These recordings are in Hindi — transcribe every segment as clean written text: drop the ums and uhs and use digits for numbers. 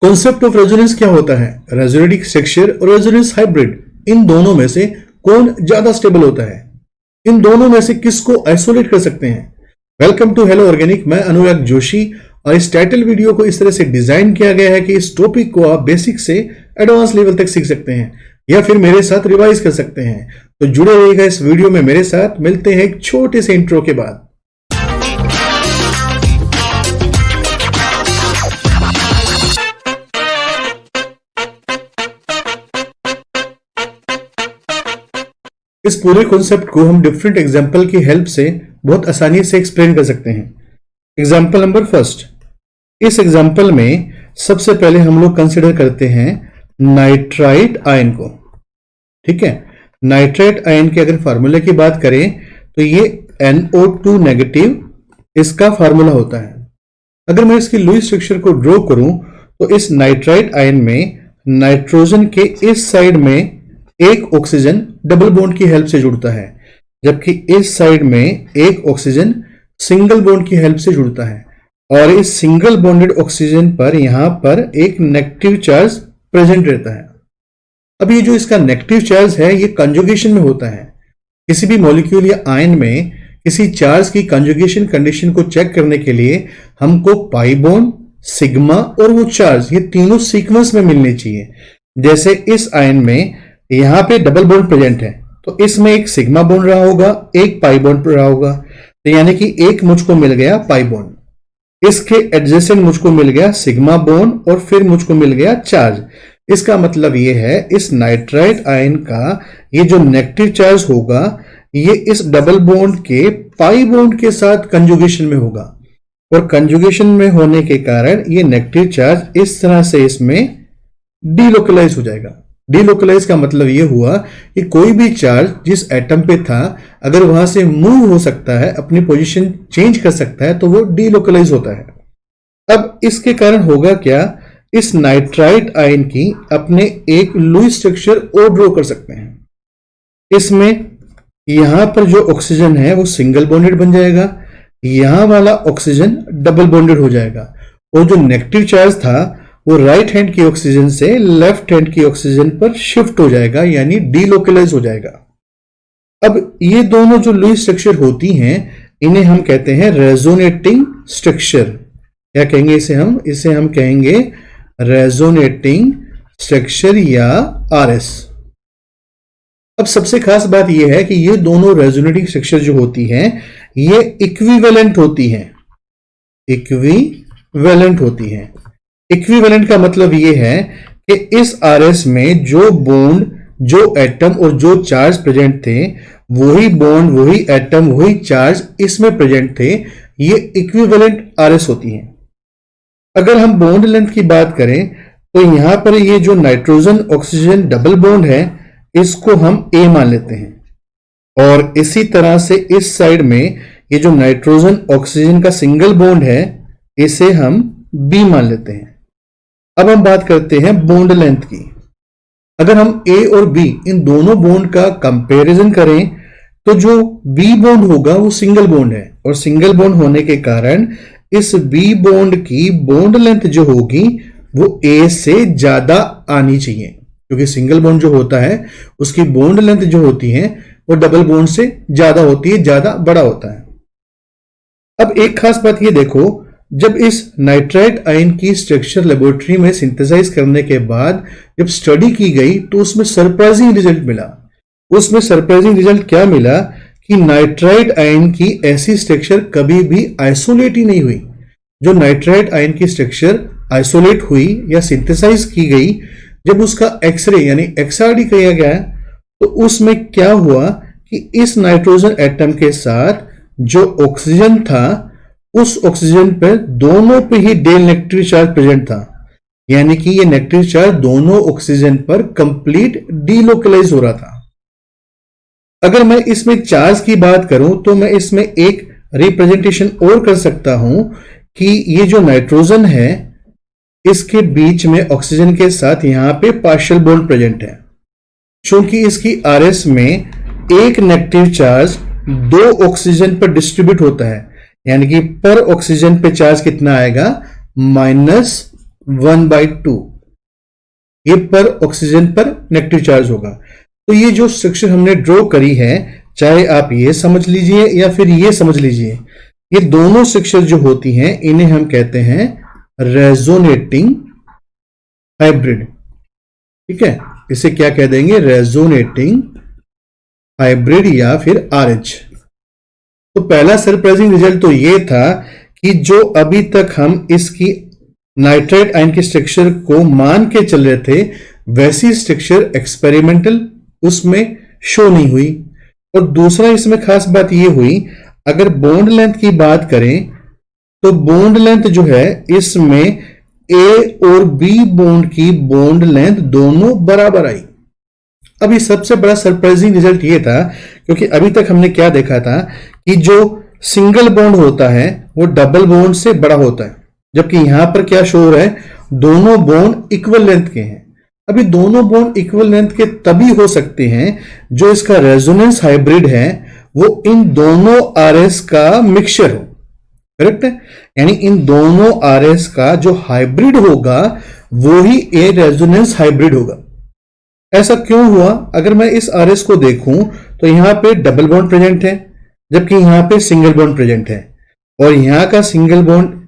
कॉन्सेप्ट ऑफ रेजोनेंस क्या होता है? रेजोनेटिंग स्ट्रक्चर और रेजोनेंस हाइब्रिड, इन दोनों में से कौन ज्यादा स्टेबल होता है? इन दोनों में से किसको आइसोलेट कर सकते हैं? Welcome to Hello Organic. मैं अनुराग जोशी और इस टाइटल वीडियो को इस तरह से डिजाइन किया गया है कि इस टॉपिक को आप बेसिक से एडवांस लेवल तक सीख सकते हैं या फिर मेरे साथ रिवाइज कर सकते हैं। तो जुड़े रहिएगा इस वीडियो में मेरे साथ। मिलते हैं एक छोटे से इंट्रो के बाद। इस पूरे कॉन्सेप्ट को हम डिफरेंट एग्जाम्पल की हेल्प से बहुत आसानी से एक्सप्लेन कर सकते हैं। एग्जाम्पल नंबर फर्स्ट, इस एग्जाम्पल में सबसे पहले हम लोग कंसिडर करते हैं नाइट्राइट आयन को। ठीक है, नाइट्राइट आयन के अगर फार्मूले की बात करें तो ये NO2 नेगेटिव इसका फार्मूला होता है। अगर मैं इसकी लुईस स्ट्रक्चर को ड्रॉ करूं तो इस नाइट्राइट आयन में नाइट्रोजन के इस साइड में एक ऑक्सीजन डबल बॉन्ड की हेल्प से जुड़ता है, जबकि इस साइड में एक ऑक्सीजन सिंगल बॉन्ड की हेल्प से जुड़ता है। और इस सिंगल बॉन्डेड ऑक्सीजन पर यहां पर एक नेगेटिव चार्ज प्रेजेंट रहता है। अब ये जो इसका नेगेटिव चार्ज है ये कंजुगेशन में होता है। किसी भी मॉलिक्यूल या आयन में किसी चार्ज की कंजुगेशन कंडीशन को चेक करने के लिए हमको पाई बॉन्ड, सिग्मा और वो चार्ज, ये तीनों सीक्वेंस में मिलने चाहिए। जैसे इस आयन में यहां पे डबल बॉन्ड प्रेजेंट है तो इसमें एक सिग्मा बॉन्ड रहा होगा, एक पाई बॉन्ड रहा होगा, तो यानी कि एक मुझको मिल गया पाई बॉन्ड, इसके एडजेसेंट मुझको मिल गया सिग्मा बॉन्ड और फिर मुझको मिल गया चार्ज। इसका मतलब ये है इस नाइट्राइट आयन का ये जो नेगेटिव चार्ज होगा ये इस डबल बॉन्ड के पाई बॉन्ड के साथ कंजुगेशन में होगा, और कंजुगेशन में होने के कारण ये नेगेटिव चार्ज इस तरह से इसमें डीलोकलाइज हो जाएगा। डीलोकलाइज का मतलब यह हुआ कि कोई भी चार्ज जिस एटम पे था अगर वहां से मूव हो सकता है, अपनी पोजीशन चेंज कर सकता है, तो वो डीलोकलाइज होता है। अब इसके कारण होगा क्या, इस नाइट्राइट आयन की अपने एक लुईस स्ट्रक्चर और ड्रॉ कर सकते हैं। इसमें यहां पर जो ऑक्सीजन है वो सिंगल बॉन्डेड बन जाएगा, यहां वाला ऑक्सीजन डबल बॉन्डेड हो जाएगा, और जो नेगेटिव चार्ज था वो राइट हैंड की ऑक्सीजन से लेफ्ट हैंड की ऑक्सीजन पर शिफ्ट हो जाएगा, यानी डीलोकलाइज हो जाएगा। अब ये दोनों जो लुईस स्ट्रक्चर होती हैं इन्हें हम कहते हैं रेजोनेटिंग स्ट्रक्चर। क्या कहेंगे इसे हम कहेंगे रेजोनेटिंग स्ट्रक्चर या RS। अब सबसे खास बात यह है कि ये दोनों रेजोनेटिंग स्ट्रक्चर जो होती हैं ये इक्विवेलेंट होती हैं। इक्विवेलेंट होती हैं। इक्विवेलेंट का मतलब यह है कि इस RS में जो बॉन्ड, जो एटम और जो चार्ज प्रेजेंट थे, वही बॉन्ड, वही एटम, वही चार्ज इसमें प्रेजेंट थे। ये इक्विवेलेंट RS होती हैं। अगर हम बॉन्ड लेंथ की बात करें तो यहां पर ये जो नाइट्रोजन ऑक्सीजन डबल बॉन्ड है इसको हम A मान लेते हैं, और इसी तरह से इस साइड में ये जो नाइट्रोजन ऑक्सीजन का सिंगल बॉन्ड है इसे हम B मान लेते हैं। अब हम बात करते हैं बॉन्ड लेंथ की। अगर हम A और B इन दोनों बॉन्ड का कंपैरिजन करें तो जो B बॉन्ड होगा वो सिंगल बॉन्ड है, और सिंगल बॉन्ड होने के कारण इस B बॉन्ड की बॉन्ड लेंथ जो होगी वो A से ज्यादा आनी चाहिए, क्योंकि सिंगल बॉन्ड जो होता है उसकी बॉन्ड लेंथ जो होती है वो डबल बॉन्ड से ज्यादा होती है, ज्यादा बड़ा होता है। अब एक खास बात ये देखो, जब इस नाइट्राइट आयन की स्ट्रक्चर लेबोरेटरी में सिंथेसाइज करने के बाद जब स्टडी की गई तो उसमें सरप्राइजिंग रिजल्ट मिला। उसमें सरप्राइजिंग रिजल्ट क्या मिला कि नाइट्राइट आयन की ऐसी स्ट्रक्चर कभी भी आइसोलेट ही नहीं हुई। जो नाइट्राइट आयन की स्ट्रक्चर आइसोलेट हुई या सिंथेसाइज की गई, जब उसका एक्सरे यानी XRD किया गया तो उसमें क्या हुआ कि इस नाइट्रोजन एटम के साथ जो ऑक्सीजन था उस ऑक्सीजन पर दोनों पे ही डेल नेगेटिव चार्ज प्रेजेंट था, यानी कि ये नेगेटिव चार्ज दोनों ऑक्सीजन पर कंप्लीट डीलोकलाइज हो रहा था। अगर मैं इसमें चार्ज की बात करूं तो मैं इसमें एक रिप्रेजेंटेशन और कर सकता हूं कि ये जो नाइट्रोजन है इसके बीच में ऑक्सीजन के साथ यहां पे पार्शियल बॉन्ड प्रेजेंट है। क्योंकि इसकी RS में एक नेगेटिव चार्ज दो ऑक्सीजन पर डिस्ट्रीब्यूट होता है, यानी कि पर ऑक्सीजन पे चार्ज कितना आएगा, 1/2, ये पर ऑक्सीजन पर नेगेटिव चार्ज होगा। तो ये जो स्ट्रक्चर हमने ड्रॉ करी है, चाहे आप ये समझ लीजिए या फिर ये समझ लीजिए, ये दोनों स्ट्रक्चर जो होती हैं इन्हें हम कहते हैं रेजोनेटिंग हाइब्रिड। ठीक है, इसे क्या कह देंगे? रेजोनेटिंग हाइब्रिड या फिर RH। तो पहला सरप्राइजिंग रिजल्ट तो ये था कि जो अभी तक हम इसकी नाइट्राइट आयन के स्ट्रक्चर को मान के चल रहे थे, वैसी स्ट्रक्चर एक्सपेरिमेंटल उसमें शो नहीं हुई। और दूसरा इसमें खास बात ये हुई, अगर बॉन्ड लेंथ की बात करें तो बॉन्ड लेंथ जो है इसमें A और B बॉन्ड की बॉन्ड लेंथ दोनों बराबर आई। अभी सबसे बड़ा सरप्राइजिंग रिजल्ट ये था, क्योंकि अभी तक हमने क्या देखा था कि जो सिंगल बॉन्ड होता है वो डबल बॉन्ड से बड़ा होता है, जबकि यहां पर क्या शो हो रहा है, दोनों बॉन्ड इक्वल लेंथ के हैं। अभी दोनों बॉन्ड इक्वल लेंथ के तभी हो सकते हैं जो इसका रेजोनेंस हाइब्रिड है वो इन दोनों RS का मिक्सचर हो। करेक्ट है, यानी इन दोनों RS का जो हाइब्रिड होगा वो ही ए रेजोनेंस हाइब्रिड होगा। ऐसा क्यों हुआ? अगर मैं इस RS को देखूं तो यहां पे डबल बॉन्ड प्रेजेंट है, जबकि यहां पे सिंगल बॉन्ड प्रेजेंट है, और यहां का सिंगल बॉन्ड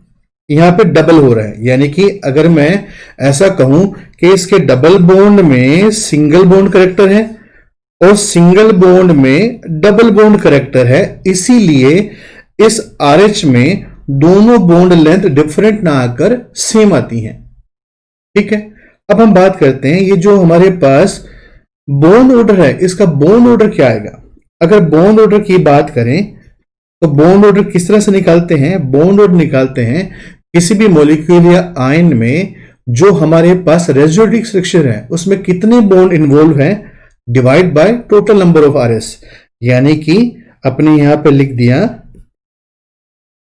यहां पे डबल हो रहा है। यानी कि अगर मैं ऐसा कहूं कि इसके डबल बॉन्ड में सिंगल बॉन्ड करेक्टर है और सिंगल बॉन्ड में डबल बॉन्ड करेक्टर है, इसीलिए इस RH में दोनों बॉन्ड लेंथ डिफरेंट ना आकर सेम आती हैं। ठीक है, अब हम बात करते हैं ये जो हमारे पास बॉन्ड ऑर्डर है, इसका बॉन्ड ऑर्डर क्या आएगा? अगर बॉन्ड ऑर्डर की बात करें तो बॉन्ड ऑर्डर किस तरह से निकालते हैं? बॉन्ड ऑर्डर निकालते हैं किसी भी मॉलिक्यूल या आयन में जो हमारे पास रेजोनेटिंग स्ट्रक्चर है उसमें कितने बॉन्ड इन्वॉल्व हैं divide by total number of RS। यानी कि अपने यहां पे लिख दिया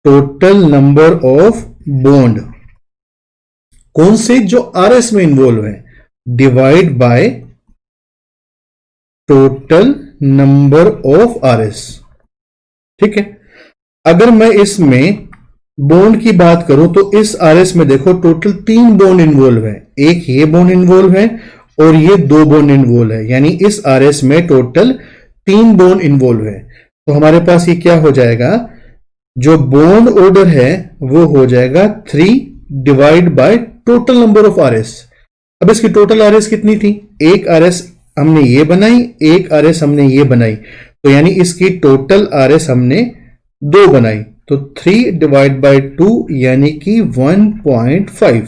टोटल नंबर ऑफ बॉन्ड, कौन से? जो RS में इन्वॉल्व है, divide by total number of RS। ठीक है, अगर मैं इसमें बॉन्ड की बात करूं तो इस RS में देखो टोटल 3 बॉन्ड इन्वॉल्व है, एक ये बॉन्ड इन्वॉल्व है और ये 2 बॉन्ड इन्वॉल्व है, यानी इस RS में टोटल 3 बॉन्ड इन्वॉल्व है। तो हमारे पास ये क्या हो जाएगा, जो बॉन्ड ऑर्डर है वो हो जाएगा 3 divide by total number of RS। अब इसकी टोटल RS कितनी थी? एक RS हमने ये बनाई, एक RS हमने ये बनाई, तो यानी इसकी टोटल RS हमने 2 बनाई, तो 3 डिवाइड बाय 2 यानी कि 1.5।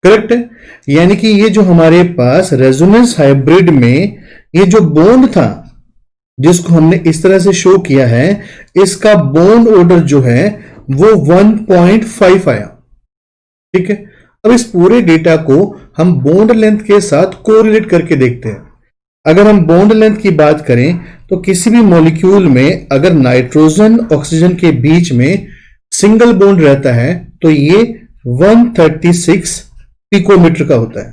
करेक्ट है, यानी कि ये जो हमारे पास रेजोनेंस हाइब्रिड में ये जो बॉन्ड था जिसको हमने इस तरह से शो किया है, इसका बॉन्ड ऑर्डर जो है वो 1.5 आया। ठीक है, अब इस पूरे डेटा को हम बॉन्ड लेंथ के साथ कोरिलेट करके देखते हैं। अगर हम बॉन्ड लेंथ की बात करें तो किसी भी मॉलिक्यूल में अगर नाइट्रोजन ऑक्सीजन के बीच में सिंगल बॉन्ड रहता है तो ये 136 पिकोमीटर का होता है।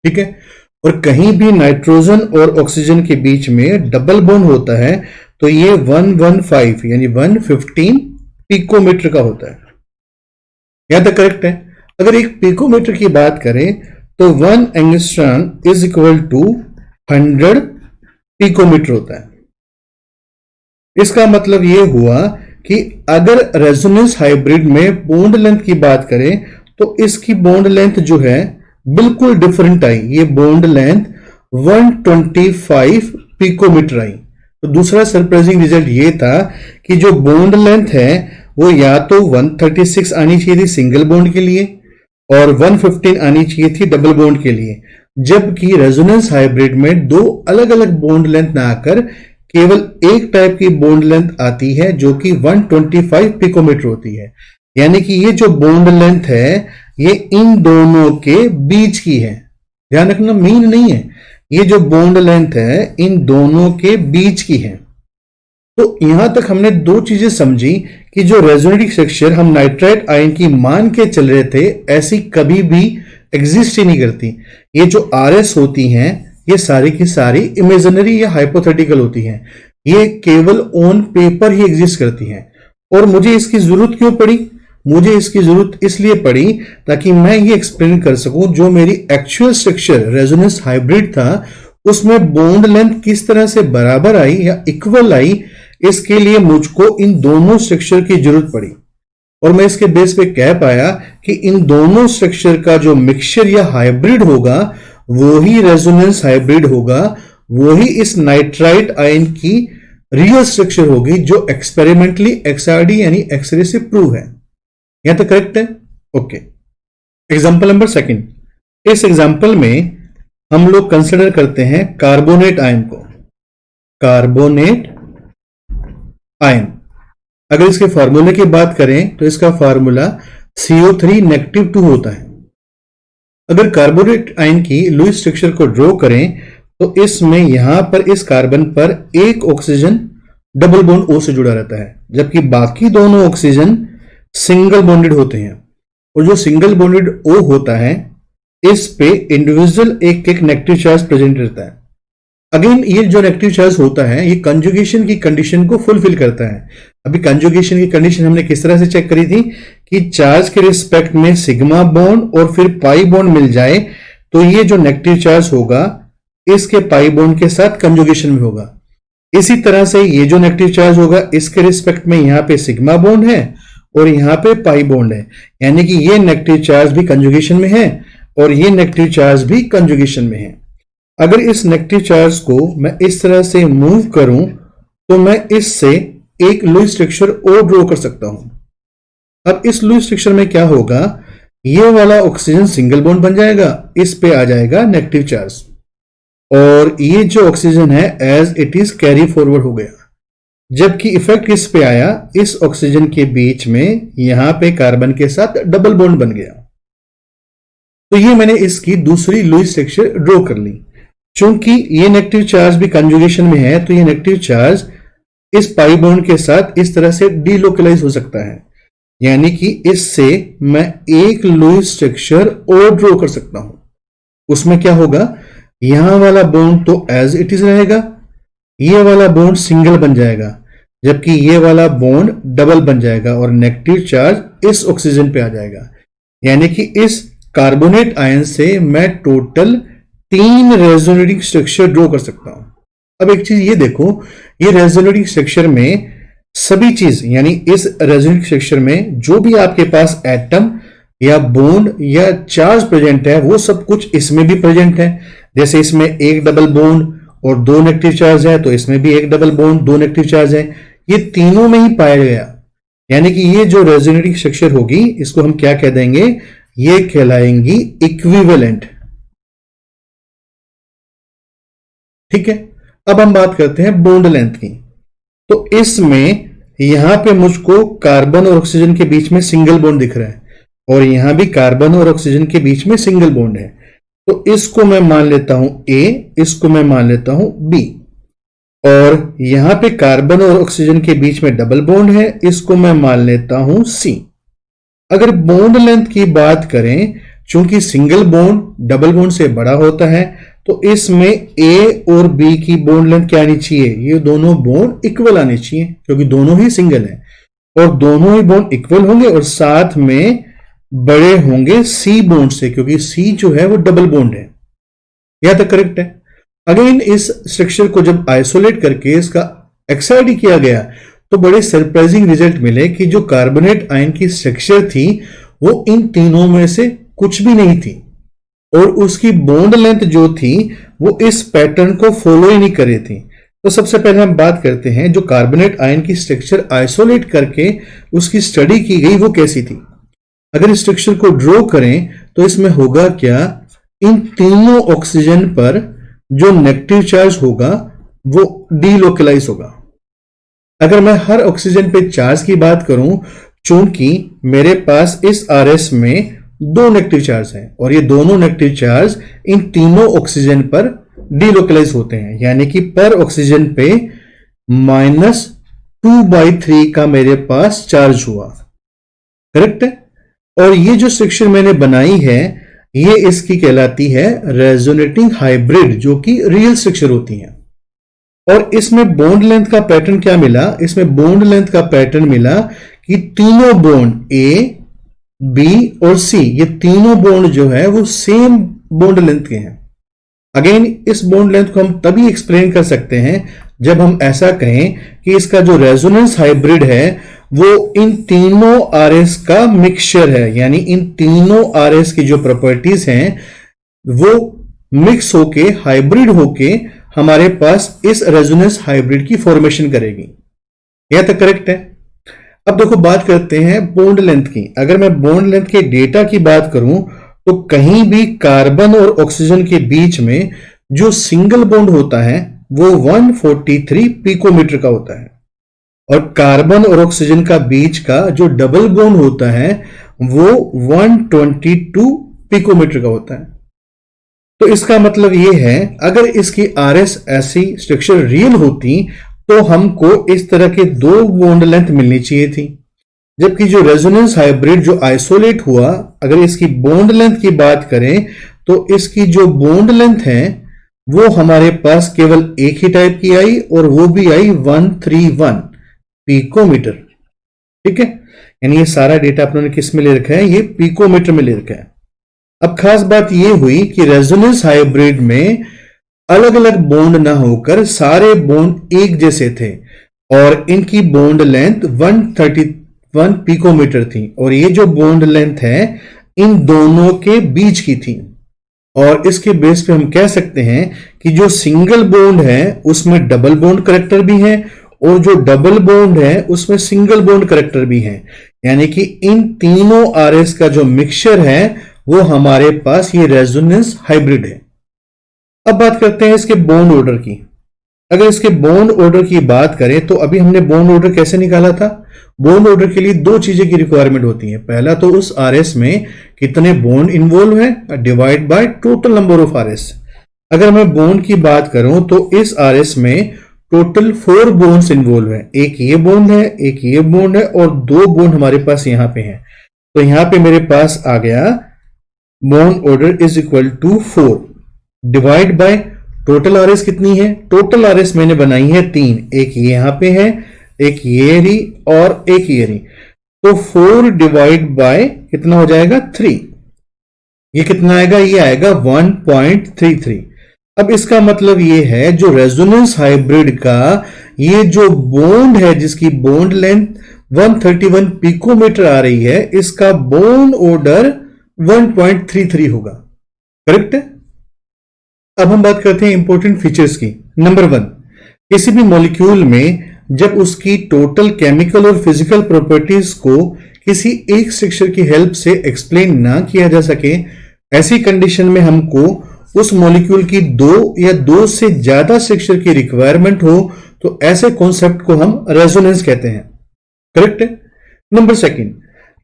ठीक है, और कहीं भी नाइट्रोजन और ऑक्सीजन के बीच में डबल बॉन्ड होता है तो ये 115 यानी 115 पिकोमीटर का होता है। यहां तक करेक्ट है। अगर एक पिकोमीटर की बात करें तो 1 angstrom is equal to 100 picometre होता है। इसका मतलब यह हुआ कि अगर रेजोनेंस हाइब्रिड में बॉन्ड लेंथ की बात करें तो इसकी बॉन्ड लेंथ जो है बिल्कुल डिफरेंट आई, ये बॉन्ड लेंथ 125 पिकोमीटर आई। तो दूसरा सरप्राइजिंग रिजल्ट ये था कि जो बॉन्ड लेंथ है वो या तो 136 आनी चाहिए थी सिंगल बॉन्ड के लिए और 115 आनी चाहिए थी डबल बॉन्ड के लिए, जबकि रेजोनेंस हाइब्रिड में 2 अलग अलग बॉन्ड लेंथ ना आकर केवल एक टाइप की बॉन्ड लेंथ आती है जो कि 125 पिकोमीटर होती है। यानी कि ये जो बॉन्ड लेंथ है ये इन दोनों के बीच की है। ध्यान रखना, मीन नहीं है, ये जो बॉन्ड लेंथ है इन दोनों के बीच की है। तो यहां तक हमने 2 चीजें समझी कि जो रेजोनेटिंग स्ट्रक्चर हम नाइट्राइट आयन की मान के चल रहे थे ऐसी कभी भी एग्जिस्ट ही नहीं करती। ये जो RS होती हैं ये सारी की सारी इमेजिनरी या हाइपोथेटिकल होती हैं, ये केवल ऑन पेपर ही एग्जिस्ट करती हैं। और मुझे इसकी जरूरत क्यों पड़ी? मुझे इसकी जरूरत इसलिए पड़ी ताकि मैं ये एक्सप्लेन कर सकूं जो मेरी एक्चुअल स्ट्रक्चर रेजोनेंस हाइब्रिड था उसमें बॉन्ड लेंथ किस तरह से बराबर आई या इक्वल आई, इसके लिए मुझको इन दोनों स्ट्रक्चर की जरूरत पड़ी। और मैं इसके बेस पे कह पाया कि इन दोनों स्ट्रक्चर का जो मिक्सचर या हाइब्रिड होगा वो ही रेजोनेंस हाइब्रिड होगा, वो ही इस नाइट्राइट आयन की रियल स्ट्रक्चर होगी जो एक्सपेरिमेंटली एक्सआरडी यानी एक्सरे से प्रूव है। यहां तक करेक्ट है? ओके। एग्जांपल नंबर सेकंड, इस एग्जांपल में हम लोग कंसिडर करते हैं कार्बोनेट आयन को। कार्बोनेट आयन, अगर इसके फार्मूले की बात करें तो इसका फार्मूला CO3-2 होता है। अगर कार्बोनेट आयन की लुईस स्ट्रक्चर को ड्रॉ करें तो इसमें यहां पर इस कार्बन पर एक ऑक्सीजन डबल बॉन्ड O से जुड़ा रहता है, जबकि बाकी दोनों ऑक्सीजन सिंगल बॉन्डेड होते हैं। और जो सिंगल बॉन्डेड O होता है इस पे इंडिविजुअल एक एक नेगेटिव चार्ज प्रेजेंट रहता है। अगेन ये जो नेगेटिव चार्ज होता है ये कंजुगेशन की कंडीशन को फुलफिल करता है। अभी कंजुगेशन की कंडीशन हमने किस तरह से चेक करी थी कि चार्ज के रिस्पेक्ट में सिग्मा बॉन्ड और फिर पाई बॉन्ड मिल जाए तो ये जो नेगेटिव चार्ज होगा इसके पाई बॉन्ड के साथ कंजुगेशन में होगा। इसी तरह से ये जो नेगेटिव चार्ज होगा इसके रिस्पेक्ट में यहां पे सिग्मा बॉन्ड है और यहां पे पाई बॉन्ड है, यानी कि ये नेगेटिव चार्ज भी कंजुगेशन में है और ये नेगेटिव चार्ज भी कंजुगेशन में है। अगर इस नेगेटिव चार्ज को मैं इस तरह से मूव करूं तो मैं इससे एक लुईस स्ट्रक्चर और ड्रॉ कर सकता हूं। अब इस लुईस स्ट्रक्चर में क्या होगा, ये वाला ऑक्सीजन सिंगल बॉन्ड बन जाएगा, इस पे आ जाएगा नेगेटिव चार्ज और ये जो ऑक्सीजन है as it is carry forward हो गया। जबकि इफेक्ट किस पे आया, इस ऑक्सीजन के बीच में यहां पे कार्बन के साथ डबल बॉन्ड बन गया। तो ये मैंने इसकी दूसरी लुईस स्ट्रक्चर ड्रॉ कर ली। चूंकि ये नेगेटिव चार्ज भी कंजुगेशन में है तो ये नेगेटिव चार्ज इस पाई बॉन्ड के साथ इस तरह से डीलोकलाइज हो सकता है, यानी कि इससे मैं एक लुईस स्ट्रक्चर और ड्रॉ कर सकता हूं। उसमें क्या होगा, यहां वाला बॉन्ड तो एज इट इज रहेगा, ये वाला बॉन्ड सिंगल बन जाएगा, जबकि ये वाला बॉन्ड डबल बन जाएगा और नेगेटिव चार्ज इस ऑक्सीजन पे आ जाएगा। यानी कि इस कार्बोनेट आयन से मैं टोटल 3 रेजोनेटिंग स्ट्रक्चर ड्रॉ कर सकता हूं। अब एक चीज ये देखो, ये रेजोनेटिंग स्ट्रक्चर में सभी चीज यानी इस रेजोनेटिंग स्ट्रक्चर में जो भी आपके पास एटम या बॉन्ड या चार्ज प्रेजेंट है वो सब कुछ इसमें भी प्रेजेंट है। जैसे इसमें एक डबल बॉन्ड और 2 नेगेटिव चार्ज है तो इसमें भी एक डबल बॉन्ड 2 नेगेटिव चार्ज है, ये तीनों में ही पाया गया। यानी कि ये जो रेजोनेटिंग स्ट्रक्चर होगी इसको हम क्या कह देंगे, ये कहलाएंगी इक्विवेलेंट। ठीक है, अब हम बात करते हैं बॉन्ड लेंथ की। तो इसमें यहां पे मुझको कार्बन और ऑक्सीजन के बीच में सिंगल बॉन्ड दिख रहा है और यहां भी कार्बन और ऑक्सीजन के बीच में सिंगल बॉन्ड है। तो इसको मैं मान लेता हूं A, इसको मैं मान लेता हूं B। और यहां पे कार्बन और ऑक्सीजन के बीच में डबल बॉन्ड है, इसको मैं मान लेता हूं C। अगर बॉन्ड लेंथ की बात करें, चूंकि सिंगल बॉन्ड डबल बॉन्ड से बड़ा होता है तो इसमें A और B की बॉन्ड लेंथ क्या आनी चाहिए, ये दोनों बॉन्ड इक्वल आने चाहिए क्योंकि दोनों ही सिंगल हैं और दोनों ही बॉन्ड इक्वल होंगे और साथ में बड़े होंगे C बॉन्ड से क्योंकि C जो है वो डबल बॉन्ड है। यहां तक करेक्ट है। अगेन इस स्ट्रक्चर को जब आइसोलेट करके इसका एक्सआरडी किया गया तो बड़े सरप्राइजिंग रिजल्ट मिले कि जो कार्बोनेट आयन की स्ट्रक्चर थी वो इन तीनों में से कुछ भी नहीं थी और उसकी बॉन्ड लेंथ जो थी वो इस पैटर्न को फॉलो ही नहीं कर रही थी। तो सबसे पहले हम बात करते हैं जो कार्बोनेट आयन की स्ट्रक्चर आइसोलेट करके उसकी स्टडी की गई वो कैसी थी। अगर इस स्ट्रक्चर को ड्रॉ करें तो इसमें होगा क्या, इन तीनों ऑक्सीजन पर जो नेगेटिव चार्ज होगा वो डीलोकलाइज होगा। अगर मैं हर ऑक्सीजन पे चार्ज की बात करूं, चूंकि मेरे पास इस RS में 2 नेगेटिव चार्ज हैं और ये दोनों नेगेटिव चार्ज इन तीनों ऑक्सीजन पर डीलोकलाइज होते हैं, यानी कि पर ऑक्सीजन पे -2/3 का मेरे पास चार्ज हुआ। करेक्ट है। और ये जो स्ट्रक्चर मैंने बनाई है ये इसकी कहलाती है रेजोनेटिंग हाइब्रिड, जो कि रियल स्ट्रक्चर होती है। और इसमें बॉन्ड लेंथ का पैटर्न क्या मिला, इसमें बॉन्ड लेंथ का पैटर्न मिला कि तीनों बॉन्ड ए, बी और सी, ये तीनों बॉन्ड जो है वो सेम बॉन्ड लेंथ के हैं। अगेन इस बॉन्ड लेंथ को हम तभी एक्सप्लेन कर सकते हैं जब हम ऐसा कहें कि इसका जो रेजोनेंस हाइब्रिड है वो इन तीनों आरएस का मिक्सचर है, यानी इन तीनों आरएस की जो प्रॉपर्टीज हैं वो मिक्स होके, हाइब्रिड होके हमारे पास इस रेजोनेंस हाइब्रिड की फॉर्मेशन करेगी। यह तक करेक्ट है। अब देखो बात करते हैं बॉन्ड लेंथ की। अगर मैं बॉन्ड लेंथ के डेटा की बात करूं तो कहीं भी कार्बन और ऑक्सीजन के बीच में जो सिंगल बॉन्ड होता है वो 143 पिकोमीटर का होता है, और कार्बन और ऑक्सीजन का बीच का जो डबल बॉन्ड होता है वो 122 पिकोमीटर का होता है। तो इसका मतलब ये है अगर इसकी आरएस ऐसी स्ट्रक्चर रियल होती तो हमको इस तरह के दो बॉन्ड लेंथ मिलनी चाहिए थी, जबकि जो रेजोनेंस हाइब्रिड जो आइसोलेट हुआ, अगर इसकी बॉन्ड लेंथ की बात करें तो इसकी जो बॉन्ड लेंथ है वो हमारे पास केवल एक ही टाइप की आई, और वो भी आई 131 पिकोमीटर। ठीक है, यानी ये सारा डेटा अपने किस में ले रखा है, ये पिकोमीटर में ले रखा है। अब खास बात ये हुई कि रेजोनेंस हाइब्रिड में अलग अलग बॉन्ड ना होकर सारे बॉन्ड एक जैसे थे, और इनकी बॉन्ड लेंथ 131 पिकोमीटर थी, और ये जो बॉन्ड लेंथ है इन दोनों के बीच की थी। और इसके बेस पे हम कह सकते हैं कि जो सिंगल बॉन्ड है उसमें डबल बॉन्ड करैक्टर भी है, और जो डबल बॉन्ड है उसमें सिंगल बॉन्ड करैक्टर भी है, यानी कि इन तीनों आरएस का जो मिक्सचर है वो हमारे पास ये रेजोनेंस हाइब्रिड है। अब बात करते हैं इसके बॉन्ड ऑर्डर की। अगर इसके बॉन्ड ऑर्डर की बात करें तो अभी हमने बॉन्ड ऑर्डर कैसे निकाला था। बॉन्ड ऑर्डर के लिए दो चीजें की रिक्वायरमेंट होती है। पहला तो उस आरएस में कितने बॉन्ड इन्वॉल्व है divide by total number of RS. अगर मैं बॉन्ड की बात करूं तो इस आरएस में टोटल 4 बॉन्ड्स इन्वॉल्व है। एक ये बॉन्ड है, एक ये बॉन्ड है, और 2 बॉन्ड हमारे पास यहां पे हैं। तो यहां पे मेरे पास आ गया bond order is equal to 4 divide by total RS कितनी है। टोटल आरएस मैंने बनाई है 3, एक ये यहां पे है, एक ये रही और एक ये रही। तो 4 डिवाइड बाय कितना हो जाएगा 3। ये कितना आएगा, ये आएगा 1.33। अब इसका मतलब ये है जो रेजोनेंस हाइब्रिड का ये जो बॉन्ड है जिसकी बॉन्ड लेंथ 131 पिकोमीटर आ रही है, इसका बॉन्ड ऑर्डर 1.33 होगा। करेक्ट है। अब हम बात करते हैं इंपॉर्टेंट फीचर्स की। नंबर 1, किसी भी मॉलिक्यूल में जब उसकी टोटल केमिकल और फिजिकल प्रॉपर्टीज को किसी एक स्ट्रक्चर की हेल्प से एक्सप्लेन ना किया जा सके, ऐसी कंडीशन में हमको उस मॉलिक्यूल की 2 या 2 से ज्यादा स्ट्रक्चर की रिक्वायरमेंट हो, तो ऐसे कॉन्सेप्ट को हम रेजोनेंस कहते हैं। करेक्ट है। नंबर 2,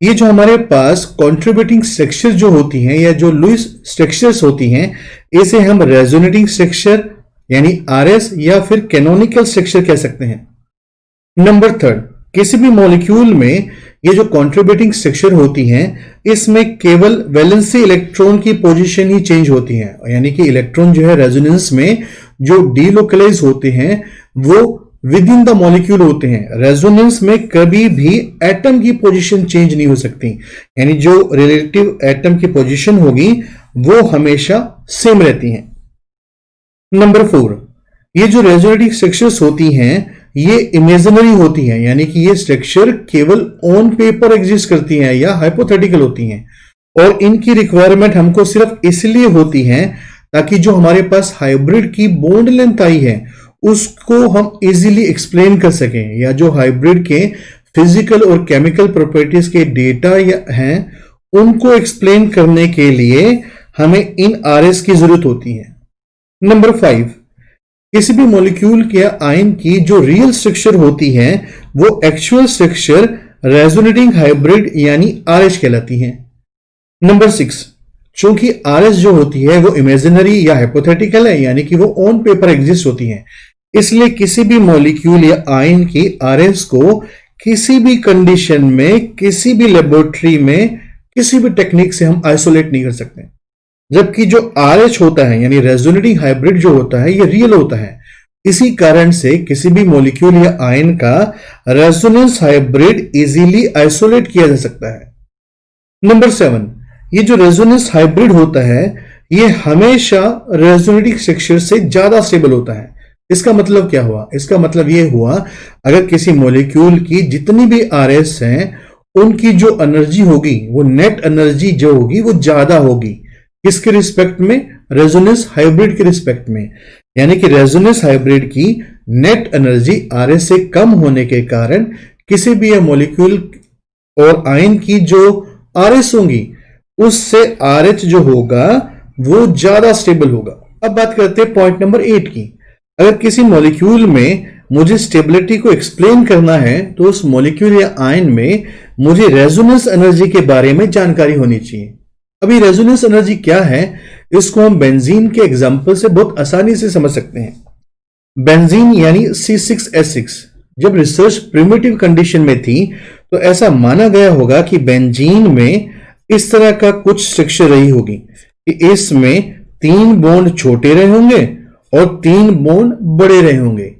ये जो हमारे पास कंट्रीब्यूटिंग स्ट्रक्चर जो होती हैं या जो लुईस स्ट्रक्चर्स होती हैं, इसे हम रेजोनेटिंग स्ट्रक्चर यानी आरएस या फिर कैनोनिकल स्ट्रक्चर कह सकते हैं। नंबर 3, किसी भी मॉलिक्यूल में ये जो कंट्रीब्यूटिंग स्ट्रक्चर होती हैं, इसमें केवल वैलेंसी इलेक्ट्रॉन की पोजीशन ही चेंज होती है, यानी कि इलेक्ट्रॉन जो है रेजोनेंस में जो डीलोकलाइज होते हैं वो विद इन द मॉलिक्यूल होते हैं। रेजोनेंस में कभी भी एटम की पोजीशन चेंज नहीं हो सकती, यानी जो रिलेटिव एटम की पोजीशन होगी वो हमेशा सेम रहती है। नंबर 4, ये जो रेजोनेटिंग स्ट्रक्चर्स होती हैं ये इमेजिनरी होती हैं, यानी कि ये स्ट्रक्चर केवल ऑन पेपर एग्जिस्ट करती हैं या हाइपोथेटिकल होती हैं, और इनकी रिक्वायरमेंट हमको सिर्फ इसलिए होती है ताकि जो हमारे पास हाइब्रिड की बॉन्ड लेंथ आई है उसको हम इजीली एक्सप्लेन कर सकें, या जो हाइब्रिड के फिजिकल और केमिकल प्रॉपर्टीज के डेटा हैं उनको एक्सप्लेन करने के लिए हमें इन आरएस की जरूरत होती है। नंबर 5, किसी भी मॉलिक्यूल या आयन की जो रियल स्ट्रक्चर होती है वो एक्चुअल स्ट्रक्चर रेजोनेटिंग हाइब्रिड यानी आरएच कहलाती है। नंबर 6, चूंकि आरएस जो होती है वो इमेजिनरी या हाइपोथेटिकल है, यानी कि वो ऑन पेपर एग्जिस्ट होती है, इसलिए किसी भी मॉलिक्यूल या आयन की आरएस को किसी भी कंडीशन में, किसी भी लेबोरेटरी में, किसी भी टेक्निक से हम आइसोलेट नहीं कर सकते। जबकि जो आरएच होता है यानी रेजोनेटिंग हाइब्रिड जो होता है ये रियल होता है, इसी कारण से किसी भी मॉलिक्यूल या आयन का रेजोनेंस हाइब्रिड इजीली आइसोलेट किया जा सकता है। नंबर 7, ये जो रेजोनेंस हाइब्रिड होता है ये हमेशा रेजोनेटिंग स्ट्रक्चर से ज्यादा स्टेबल होता है। इसका मतलब क्या हुआ? इसका मतलब ये हुआ अगर किसी मॉलिक्यूल की जितनी भी आरएस हैं उनकी जो एनर्जी होगी वो नेट एनर्जी जो होगी वो ज्यादा होगी। किसके रिस्पेक्ट में? रेजोनेंस हाइब्रिड के रिस्पेक्ट में। यानी कि रेजोनेंस हाइब्रिड की नेट एनर्जी आरएस से कम होने के कारण किसी भी मॉलिक्यूल और आयन की जो आरएस होंगी उससे आरएच जो होगा वो ज्यादा स्टेबल होगा। अब बात करते हैं पॉइंट नंबर 8 की। अगर किसी मॉलिक्यूल में मुझे स्टेबिलिटी को एक्सप्लेन करना है तो उस मॉलिक्यूल या आयन में मुझे रेजोनेंस एनर्जी के बारे में जानकारी होनी चाहिए। अभी रेजोनेंस एनर्जी क्या है इसको हम बेंजीन के एग्जांपल से बहुत आसानी से समझ सकते हैं। बेंजीन यानी C6H6 जब रिसर्च प्रिमिटिव कंडीशन में थी तो ऐसा माना गया होगा कि बेंजीन में इस तरह का कुछ स्ट्रक्चर रही होगी कि इसमें 3 बॉन्ड छोटे रहे होंगे और 3 बॉन्ड बड़े रहे होंगे।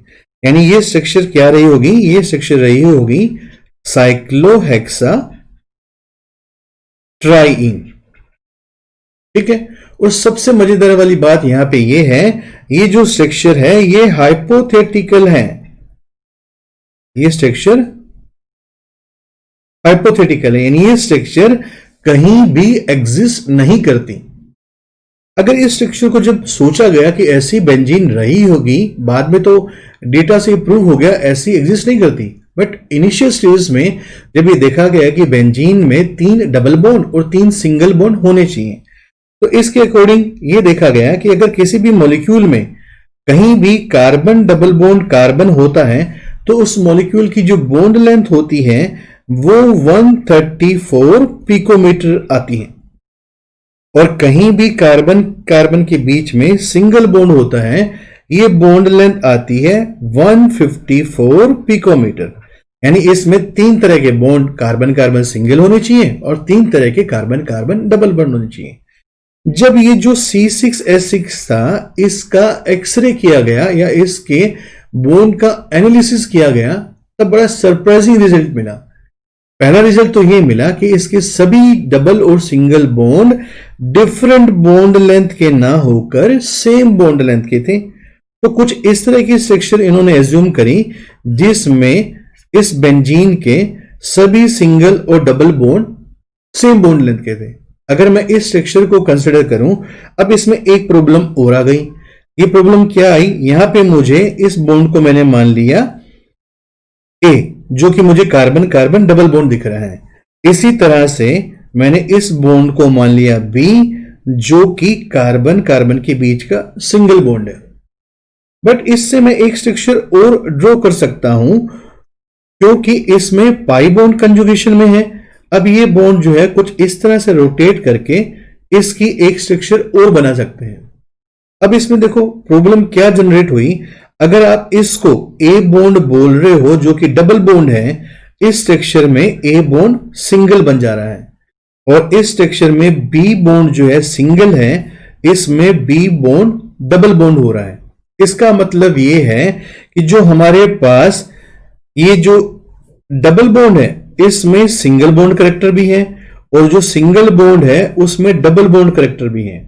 यानी ये स्ट्रक्चर क्या रही होगी? ये स्ट्रक्चर रही होगी साइक्लोहेक्सा ट्राइइन। ठीक है। और सबसे मजेदार वाली बात यहां पे ये है, ये जो स्ट्रक्चर है ये हाइपोथेटिकल है। ये स्ट्रक्चर हाइपोथेटिकल है यानी ये स्ट्रक्चर कहीं भी एग्जिस्ट नहीं करती। अगर इस स्ट्रक्चर को जब सोचा गया कि ऐसी बेंजीन रही होगी, बाद में तो डेटा से प्रूव हो गया ऐसी एग्जिस्ट नहीं करती, बट इनिशियल स्टेज में जब ये देखा गया कि बेंजीन में 3 डबल बॉन्ड और 3 सिंगल बॉन्ड होने चाहिए, तो इसके अकॉर्डिंग ये देखा गया कि अगर किसी भी मॉलिक्यूल में कहीं भी कार्बन डबल बॉन्ड कार्बन होता है तो उस मॉलिक्यूल की जो बॉन्ड लेंथ होती है वो 134 पिकोमीटर आती है। और कहीं भी कार्बन कार्बन के बीच में सिंगल बॉन्ड होता है ये बॉन्ड लेंथ आती है 154 पिकोमीटर। यानी इसमें 3 तरह के बॉन्ड कार्बन कार्बन सिंगल होने चाहिए और 3 तरह के कार्बन कार्बन डबल बॉन्ड होने चाहिए। जब ये जो C6H6 था इसका एक्सरे किया गया या इसके बॉन्ड का एनालिसिस किया गया तब बड़ा सरप्राइजिंग रिजल्ट मिला। पहला रिजल्ट तो ये मिला कि इसके सभी डबल और single bond different bond length के ना होकर सेम बॉन्ड लेंथ के थे। तो कुछ इस तरह की स्ट्रक्चर इन्होंने एज्यूम करी जिसमें इस बेंजीन के सभी सिंगल और double bond same bond length के थे। अगर मैं इस स्ट्रक्चर को कंसिडर करूं, अब इसमें एक प्रॉब्लम और आ गई। ये प्रॉब्लम क्या आई? यहां पे मुझे इस बॉन्ड को मैंने मान लिया A, जो कि मुझे कार्बन कार्बन डबल बॉन्ड दिख रहा है। इसी तरह से मैंने इस बॉन्ड को मान लिया B, जो कि कार्बन कार्बन के बीच का सिंगल बॉन्ड है। बट इससे मैं एक स्ट्रक्चर और ड्रॉ कर सकता हूं क्योंकि इसमें पाई बॉन्ड कंजुगेशन में है। अब ये बॉन्ड जो है कुछ इस तरह से रोटेट करके इसकी एक स्ट्रक्चर और बना सकते हैं। अब इसमें देखो प्रॉब्लम क्या जनरेट हुई। अगर आप इसको ए बॉन्ड बोल रहे हो जो कि डबल बॉन्ड है, इस स्ट्रक्चर में ए बॉन्ड सिंगल बन जा रहा है और इस स्ट्रक्चर में बी बॉन्ड जो है सिंगल है, इसमें बी बॉन्ड डबल बॉन्ड हो रहा है। इसका मतलब ये है कि जो हमारे पास ये जो डबल बॉन्ड है इसमें सिंगल बॉन्ड कैरेक्टर भी है और जो सिंगल बॉन्ड है उसमें डबल बॉन्ड कैरेक्टर भी है।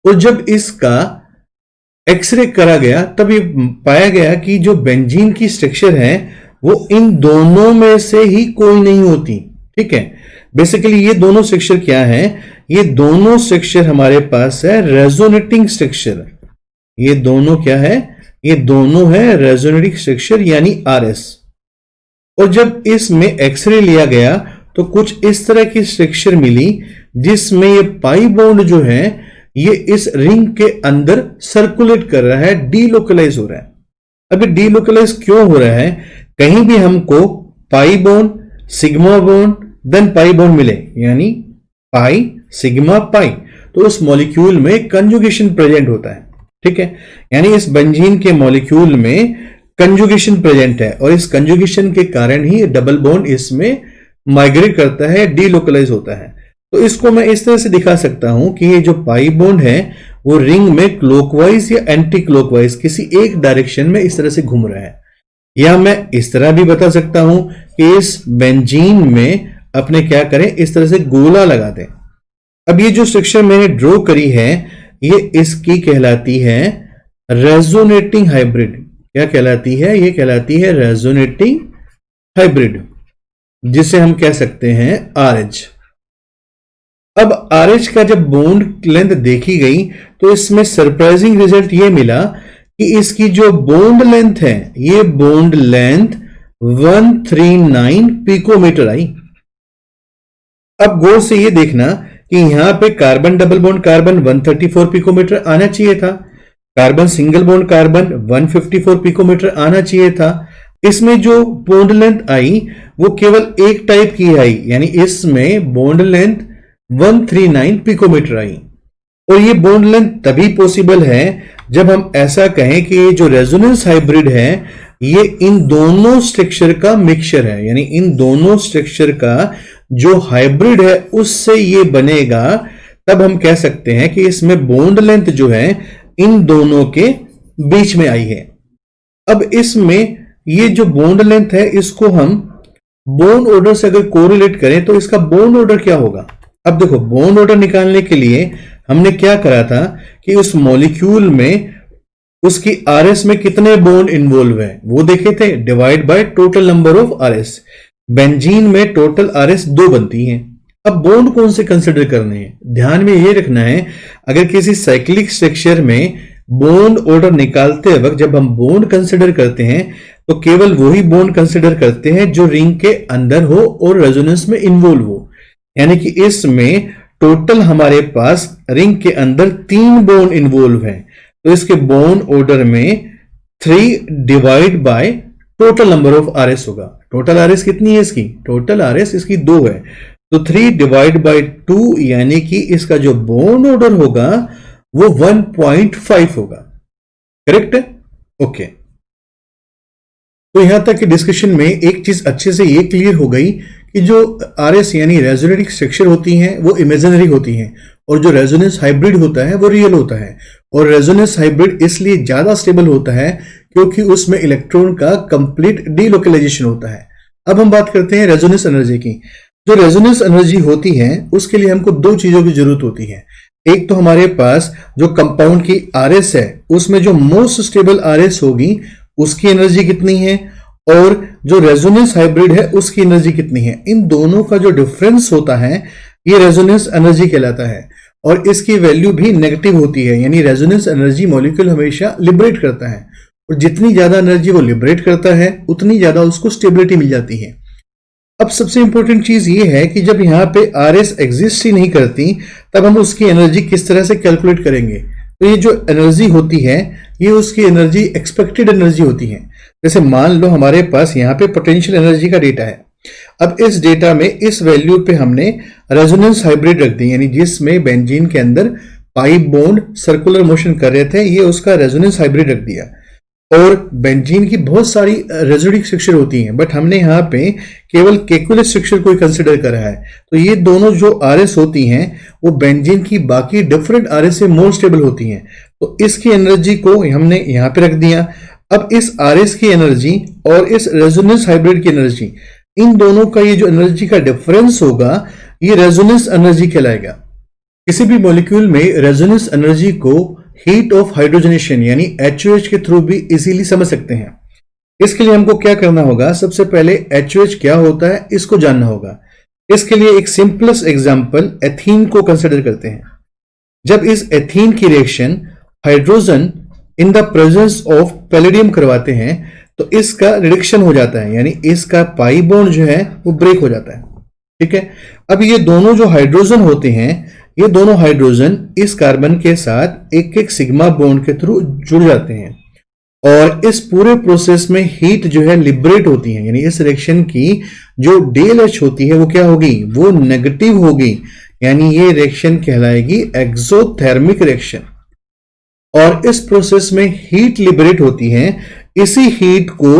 और जब इसका एक्सरे करा गया तब ये पाया गया कि जो बेंजीन की स्ट्रक्चर है वो इन दोनों में से ही कोई नहीं होती। ठीक है। बेसिकली ये दोनों स्ट्रक्चर क्या है? ये दोनों स्ट्रक्चर हमारे पास है रेजोनेटिंग स्ट्रक्चर। ये दोनों क्या है? ये दोनों है रेजोनेटिंग स्ट्रक्चर यानी आरएस। और जब इसमें एक्सरे लिया गया तो कुछ इस तरह की स्ट्रक्चर मिली जिसमें ये पाई बॉन्ड जो है ये इस रिंग के अंदर सर्कुलेट कर रहा है, डीलोकलाइज हो रहा है। अब ये डीलोकलाइज क्यों हो रहा है? कहीं भी हमको pi bond, sigma bond, then pi bond मिले यानी पाई सिग्मा पाई, तो उस मॉलिक्यूल में कंजुगेशन प्रेजेंट होता है। ठीक है। यानी इस बेंजीन के मॉलिक्यूल में कंजुगेशन प्रेजेंट है और इस कंजुगेशन के कारण ही डबल बॉन्ड इसमें माइग्रेट करता है, डीलोकलाइज होता है। तो इसको मैं इस तरह से दिखा सकता हूं कि ये जो पाई बॉन्ड है वो रिंग में क्लॉकवाइज या एंटी क्लॉकवाइज किसी एक डायरेक्शन में इस तरह से घूम रहा है। या मैं इस तरह भी बता सकता हूं कि इस बेंजीन में अपने क्या करें, इस तरह से गोला लगा दें। अब ये जो स्ट्रक्चर मैंने ड्रॉ करी है ये इसकी कहलाती है रेजोनेटिंग हाइब्रिड। क्या कहलाती है? ये कहलाती है रेजोनेटिंग हाइब्रिड, जिसे हम कह सकते हैं RH। अब RH का जब बॉन्ड लेंथ देखी गई तो इसमें सरप्राइजिंग रिजल्ट ये मिला कि इसकी जो बॉन्ड लेंथ है ये बॉन्ड लेंथ 139 पिकोमीटर आई। अब गौर से ये देखना कि यहां पे carbon double bond carbon 134 picometre आना चाहिए था, carbon single bond carbon 154 picometre आना चाहिए था। इसमें जो बॉन्ड लेंथ आई वो केवल एक टाइप की आई, यानी इसमें बॉन्ड लेंथ 139 पिकोमीटर आई। और ये बॉन्ड लेंथ तभी पॉसिबल है जब हम ऐसा कहें कि ये जो रेजोनेंस हाइब्रिड है ये इन दोनों स्ट्रक्चर का मिक्सचर है, यानी इन दोनों स्ट्रक्चर का जो हाइब्रिड है उससे ये बनेगा। तब हम कह सकते हैं कि इसमें बॉन्ड लेंथ जो है इन दोनों के बीच में आई है। अब इसमें ये जो बॉन्ड लेंथ है इसको हम बॉन्ड ऑर्डर से अगर कोरिलेट करें तो इसका बॉन्ड ऑर्डर क्या होगा। अब देखो, बॉन्ड ऑर्डर निकालने के लिए हमने क्या करा था कि उस मॉलिक्यूल में उसकी RS में कितने बॉन्ड इन्वॉल्व है वो देखे थे, divide by total number of RS। Benzene में टोटल RS 2 बनती हैं। अब बॉन्ड कौन से कंसिडर करने हैं, ध्यान में ये रखना है, अगर किसी साइक्लिक स्ट्रक्चर में बॉन्ड ऑर्डर निकालते वक्त जब हम बॉन्ड कंसिडर करते हैं तो केवल वही बॉन्ड कंसिडर करते हैं जो रिंग के अंदर हो और रेजोनेंस में इन्वॉल्व हो। यानी कि इसमें टोटल हमारे पास रिंग के अंदर 3 बॉन्ड इन्वॉल्व हैं, तो इसके बॉन्ड ऑर्डर में 3 divide by total number of RS होगा। टोटल RS कितनी है इसकी? टोटल RS इसकी 2 है, तो 3 डिवाइड बाय 2 यानी कि इसका जो बॉन्ड ऑर्डर होगा वो 1.5 होगा। करेक्ट है? ओके। तो यहां तक कि डिस्कशन में एक चीज अच्छे से ये क्लियर हो गई कि जो RS यानी रेजोनेटिंग स्ट्रक्चर होती हैं वो इमेजिनरी होती हैं और जो रेजोनेंस हाइब्रिड होता है वो रियल होता है। और रेजोनेंस हाइब्रिड इसलिए ज्यादा स्टेबल होता है क्योंकि उसमें इलेक्ट्रॉन का कंप्लीट डीलोकलाइजेशन होता है। अब हम बात करते हैं रेजोनेंस एनर्जी की। जो रेजोनेंस एनर्जी होती है उसके लिए हमको 2 चीजों की जरूरत होती है। एक तो हमारे पास जो कंपाउंड की RS है उसमें जो मोस्ट स्टेबल RS होगी उसकी एनर्जी कितनी है, और जो रेजोनेंस हाइब्रिड है उसकी एनर्जी कितनी है। इन दोनों का जो डिफरेंस होता है ये रेजोनेंस एनर्जी कहलाता है और इसकी वैल्यू भी नेगेटिव होती है, यानी रेजोनेंस एनर्जी मॉलिक्यूल हमेशा लिबरेट करता है और जितनी ज्यादा एनर्जी वो लिबरेट करता है उतनी ज्यादा उसको स्टेबिलिटी मिल जाती है। अब सबसे इंपॉर्टेंट चीज ये है कि जब यहाँ पे RS एग्जिस्ट ही नहीं करती तब हम उसकी एनर्जी किस तरह से कैलकुलेट करेंगे। तो ये जो एनर्जी होती है ये उसकी एनर्जी एक्सपेक्टेड एनर्जी होती है। जैसे मान लो हमारे पास यहाँ पे पोटेंशियल एनर्जी का डेटा है। अब इस डेटा में इस वैल्यू पे हमने रेजोनेंस हाइब्रिड रख दी, यानी जिसमें बेंजीन के अंदर पाई बॉन्ड सर्कुलर मोशन कर रहे थे ये उसका रेजोनेंस हाइब्रिड रख दिया। और बेंजीन की बहुत सारी रेजोनेटिंग स्ट्रक्चर होती हैं बट हमने यहाँ पे केवल केकुलस स्ट्रक्चर को कंसिडर करा है। तो ये दोनों जो RS होती हैं वो बेंजीन की बाकी डिफरेंट RS से मोर स्टेबल होती हैं, तो इसकी एनर्जी को हमने यहाँ पे रख दिया। अब इस RS की एनर्जी और इस रेजोनेंस हाइब्रिड की एनर्जी, इन दोनों का ये जो एनर्जी का डिफरेंस होगा ये रेजोनेंस एनर्जी कहलाएगा। किसी भी मॉलिक्यूल में रेजोनेंस एनर्जी को हीट ऑफ हाइड्रोजनेशन यानी HOH के थ्रू भी इजीली समझ सकते हैं। इसके लिए हमको क्या करना होगा, सबसे पहले HOH क्या होता है इसको जानना होगा। इसके लिए एक सिंपलेस्ट एग्जांपल एथीन को कंसिडर करते हैं। जब इस एथीन की reaction hydrogen in the presence of palladium करवाते हैं तो इसका रिडक्शन हो जाता है, यानी इसका पाई बॉन्ड जो है वो ब्रेक हो जाता है। ठीक है, अब ये दोनों जो हाइड्रोजन होते हैं ये दोनों हाइड्रोजन इस कार्बन के साथ एक एक सिग्मा बॉन्ड के थ्रू जुड़ जाते हैं और इस पूरे प्रोसेस में हीट जो है लिबरेट होती है, यानी इस रिएक्शन की जो डेल-H होती है वो क्या होगी, वो नेगेटिव होगी, यानी ये रिएक्शन कहलाएगी एक्सोथर्मिक रिएक्शन। और इस प्रोसेस में हीट लिबरेट होती है, इसी हीट को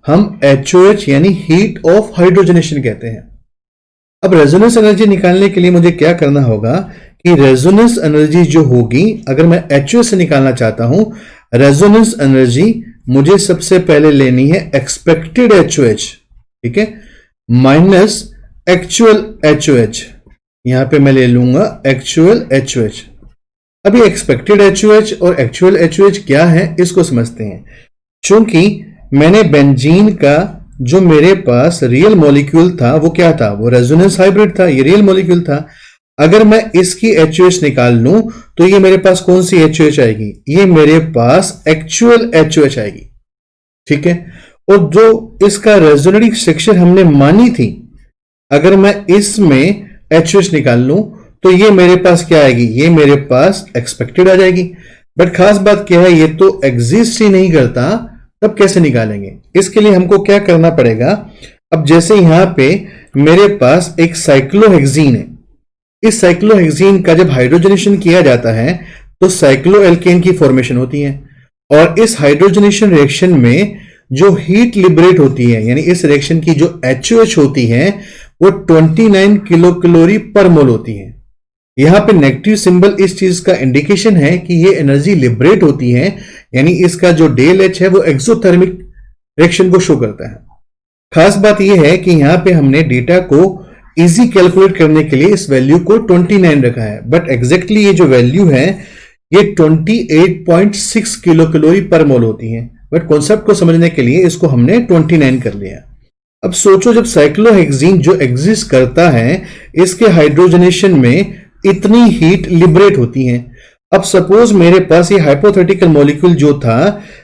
हम HOH यानी हीट ऑफ हाइड्रोजनेशन कहते हैं। अब रेजोनेंस एनर्जी निकालने के लिए मुझे क्या करना होगा कि रेजोनेंस एनर्जी जो होगी, अगर मैं HOH से निकालना चाहता हूं रेजोनेंस एनर्जी, मुझे सबसे पहले लेनी है एक्सपेक्टेड HOH, ठीक है, माइनस एक्चुअल HOH। यहां पे मैं ले लूंगा एक्चुअल HOH। अभी एक्सपेक्टेड HOH और एक्चुअल HOH क्या है इसको समझते हैं। चूंकि मैंने बेंजीन का जो मेरे पास रियल मॉलिक्यूल था वो क्या था, वो रेजोनेंस हाइब्रिड था, ये रियल मॉलिक्यूल था। अगर मैं इसकी HOH निकाल लूं तो ये मेरे पास कौन सी HOH आएगी, ये मेरे पास एक्चुअल HOH आएगी, ठीक है। और जो इसका रेजोनेटिंग स्ट्रक्चर हमने मानी थी, अगर मैं इसमें HOH निकाल लूं तो ये मेरे पास क्या आएगी, ये मेरे पास एक्सपेक्टेड आ जाएगी। बट खास बात क्या है, ये तो एग्जिस्ट ही नहीं करता, तब कैसे निकालेंगे। इसके लिए हमको क्या करना पड़ेगा, अब जैसे यहां पे मेरे पास एक साइक्लोहेक्सीन है, इस साइक्लोहेक्सीन का जब हाइड्रोजनेशन किया जाता है तो साइक्लोएल्केन की फॉर्मेशन होती है, और इस हाइड्रोजनेशन रिएक्शन में जो हीट लिबरेट होती है, यानी इस रिएक्शन की जो HOH होती है वो 29 किलो कैलोरी पर मोल होती है। यहां पे नेगेटिव सिंबल इस चीज का इंडिकेशन है कि ये एनर्जी लिबरेट होती है, यानी इसका जो डेल H है वो एक्सोथर्मिक रिएक्शन को शो करता है। खास बात यह है कि यहां पे हमने डेटा को इजी कैलकुलेट करने के लिए इस वैल्यू को 29 रखा है, बट एग्जैक्टली ये जो वैल्यू है ये 28.6 किलो कैलोरी पर मोल होती है। बट कॉन्सेप्ट को समझने के लिए इसको हमने 29 कर लिया। अब सोचो, जब साइक्लोहेक्सीन जो एग्जिस्ट करता है इसके हाइड्रोजनेशन में इतनी हीट लिबरेट होती है। अब सपोज मेरे पास ये हाइपोथेटिकल मॉलिक्यूल जो था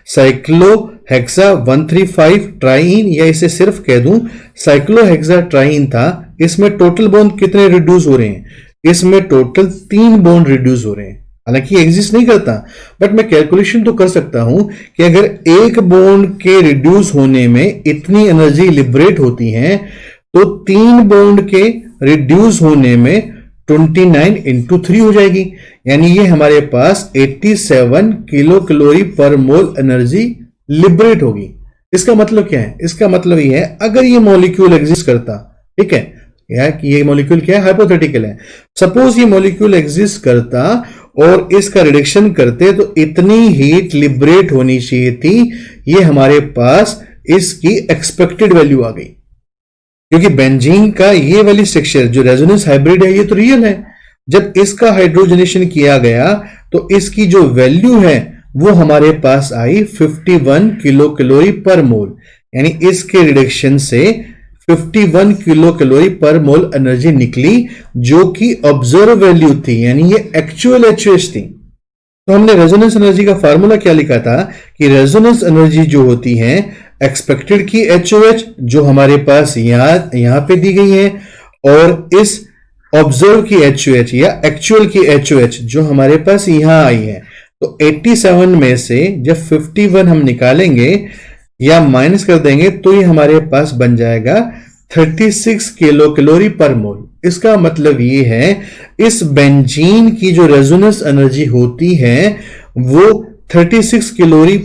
साइक्लोहेक्सा 135 ट्राइन, या इसे सिर्फ कह दूं साइक्लोहेक्सा ट्राइन था, इसमें टोटल बॉन्ड कितने रिड्यूस हो रहे हैं, इसमें टोटल 3 बॉन्ड रिड्यूस हो रहे हैं। हालांकि एग्जिस्ट नहीं करता, बट मैं कैलकुलेशन तो कर सकता हूं कि अगर एक बॉन्ड के रिड्यूस होने में इतनी एनर्जी लिबरेट होती है तो 3 बॉन्ड के रिड्यूस होने में 29 इंटू 3 हो जाएगी, यानी ये हमारे पास 87 किलो कैलोरी पर मोल एनर्जी लिबरेट होगी। इसका मतलब क्या है, इसका मतलब ये है अगर ये मॉलिक्यूल एग्जिस्ट करता, ठीक है, ये मॉलिक्यूल क्या है, हाइपोथेटिकल है, सपोज ये मॉलिक्यूल एग्जिस्ट करता और इसका रिडक्शन करते तो इतनी हीट लिबरेट होनी चाहिए थी, ये हमारे पास इसकी एक्सपेक्टेड वैल्यू आ गई। क्योंकि बेंजीन का ये वाली स्ट्रक्चर जो रेजोनेंस हाइब्रिड है ये तो रियल है, जब इसका हाइड्रोजनेशन किया गया तो इसकी जो वैल्यू है वो हमारे पास आई 51 किलो कैलोरी पर मोल, यानी इसके रिडक्शन से 51 किलो कैलोरी पर मोल एनर्जी निकली, जो कि ऑब्जर्व वैल्यू थी, यानी ये एक्चुअल HOH थी। तो हमने रेजोनेंस एनर्जी का फार्मूला क्या लिखा था कि रेजोनेंस एनर्जी जो होती है एक्सपेक्टेड की HOH जो हमारे पास यहां पे दी गई है, और इस ऑब्जर्व की HOH या एक्चुअल की HOH जो हमारे पास यहां आई है। तो 87 में से जब 51 हम निकालेंगे या माइनस कर देंगे तो ये हमारे पास बन जाएगा 36 किलो कैलोरी पर मोल। इसका मतलब ये है इस बेंजीन की जो रेजोनेंस एनर्जी होती है वो 36 कैलोरी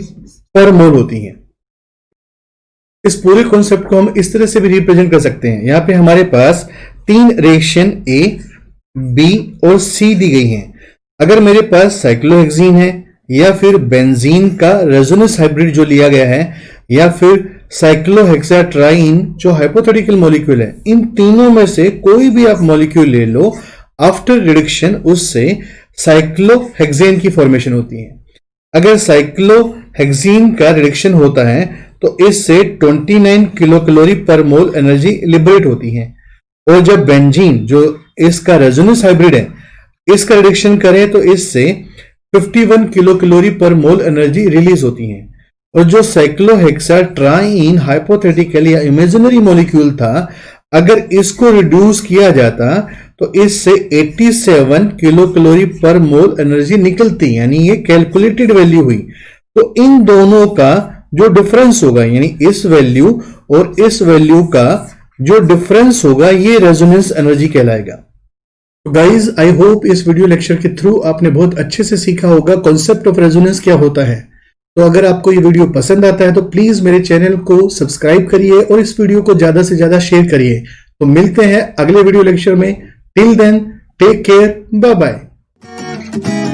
पर मोल होती है। इस पूरे कॉन्सेप्ट को हम इस तरह से भी रिप्रेजेंट कर सकते हैं। यहां पे हमारे पास 3 रिएक्शन A, B और C दी गई हैं। अगर मेरे पास साइक्लोहेक्सीन है या फिर बेंजीन का रेजोनेंस हाइब्रिड जो लिया गया है या फिर साइक्लोहेक्साट्राइन जो हाइपोथेटिकल मॉलिक्यूल है, इन तीनों में से कोई भी आप मॉलिक्यूल ले लो, आफ्टर रिडक्शन उससे साइक्लोहेक्सेन की फॉर्मेशन होती है। अगर साइक्लोहेक्सीन का रिडक्शन होता है तो इससे 29 किलो कैलोरी पर मोल एनर्जी लिबरेट होती है, और जब बेंजीन जो इसका रेजोनेंस हाइब्रिड है इसका रिडक्शन करें तो इससे 51 किलो कैलोरी पर मोल एनर्जी रिलीज होती है। और जो साइक्लोहेक्साट्राइन हाइपोथेटिकल या इमेजिनरी मॉलिक्यूल था, अगर इसको रिड्यूस किया जाता तो इससे 87 किलो कैलोरी पर मोल एनर्जी निकलती, यानी ये कैलकुलेटेड वैल्यू हुई। तो इन दोनों का जो डिफरेंस होगा, यानी इस वैल्यू और इस वैल्यू का जो डिफरेंस होगा, ये रेजोनेंस एनर्जी कहलाएगा। तो गाइज, आई होप इस वीडियो लेक्चर के थ्रू आपने बहुत अच्छे से सीखा होगा कॉन्सेप्ट ऑफ रेजोनेंस क्या होता है। तो अगर आपको ये वीडियो पसंद आता है तो प्लीज मेरे चैनल को सब्सक्राइब करिए और इस वीडियो को ज्यादा से ज्यादा शेयर करिए। तो मिलते हैं अगले वीडियो लेक्चर में। Till then take care, bye bye.